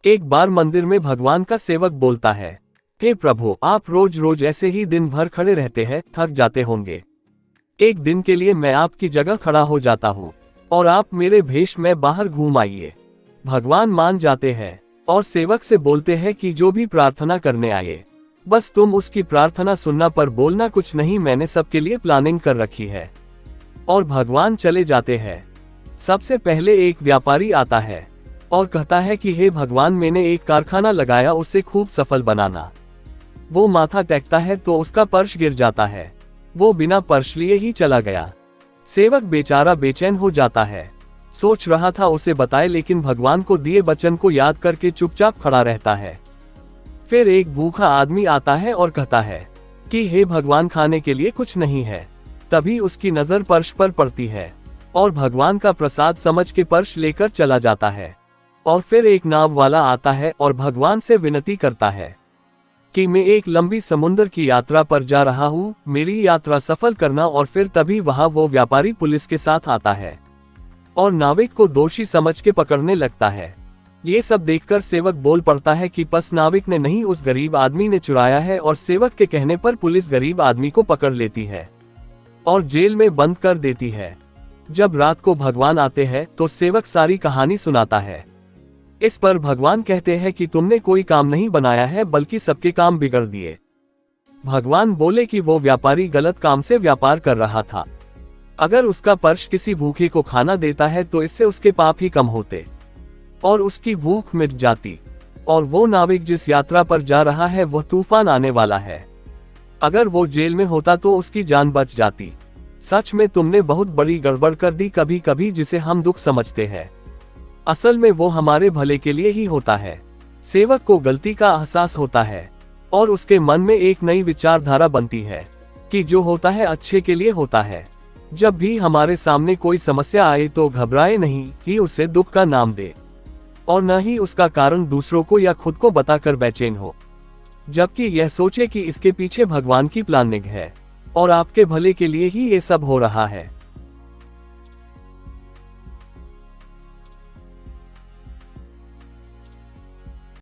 एक बार मंदिर में भगवान का सेवक बोलता है, हे प्रभु, आप रोज रोज ऐसे ही दिन भर खड़े रहते हैं, थक जाते होंगे। एक दिन के लिए मैं आपकी जगह खड़ा हो जाता हूँ और आप मेरे भेष में बाहर घूम आइए। भगवान मान जाते हैं और सेवक से बोलते हैं कि जो भी प्रार्थना करने आए, बस तुम उसकी प्रार्थना सुनना, पर बोलना कुछ नहीं, मैंने सबके लिए प्लानिंग कर रखी है। और भगवान चले जाते हैं। सबसे पहले एक व्यापारी आता है और कहता है कि हे भगवान, मैंने एक कारखाना लगाया, उसे खूब सफल बनाना। वो माथा टेकता है तो उसका पर्स गिर जाता है। वो बिना पर्स लिए ही चला गया। सेवक बेचारा बेचैन हो जाता है, सोच रहा था उसे बताए, लेकिन भगवान को दिए वचन को याद करके चुपचाप खड़ा रहता है। फिर एक भूखा आदमी आता है और कहता है कि हे भगवान, खाने के लिए कुछ नहीं है। तभी उसकी नजर पर्स पर पड़ती है और भगवान का प्रसाद समझ के पर्स लेकर चला जाता है। और फिर एक नाव वाला आता है और भगवान से विनती करता है कि मैं एक लंबी समुद्र की यात्रा पर जा रहा हूँ, मेरी यात्रा सफल करना। और फिर तभी वहां वो व्यापारी पुलिस के साथ आता है और नाविक को दोषी समझ के पकड़ने लगता है। ये सब देखकर सेवक बोल पड़ता है कि बस नाविक ने नहीं, उस गरीब आदमी ने चुराया है। और सेवक के कहने पर पुलिस गरीब आदमी को पकड़ लेती है और जेल में बंद कर देती है। जब रात को भगवान आते हैं तो सेवक सारी कहानी सुनाता है। इस पर भगवान कहते हैं कि तुमने कोई काम नहीं बनाया है, बल्कि सबके काम बिगड़ दिए। भगवान बोले कि वो व्यापारी गलत काम से व्यापार कर रहा था। अगर उसका पर्स किसी भूखे को खाना देता है तो इससे उसके पाप ही कम होते और उसकी भूख मिट जाती। और वो नाविक जिस यात्रा पर जा रहा है, वह तूफान आने वाला है, अगर वो जेल में होता तो उसकी जान बच जाती। सच में तुमने बहुत बड़ी गड़बड़ कर दी। कभी कभी जिसे हम दुख समझते हैं, असल में वो हमारे भले के लिए ही होता है। सेवक को गलती का एहसास होता है और उसके मन में एक नई विचारधारा बनती है कि जो होता है अच्छे के लिए होता है। जब भी हमारे सामने कोई समस्या आए तो घबराए नहीं, ही उसे दुख का नाम दे और न ही उसका कारण दूसरों को या खुद को बताकर बेचैन हो, जबकि यह सोचे कि इसके पीछे भगवान की प्लानिंग है और आपके भले के लिए ही ये सब हो रहा है।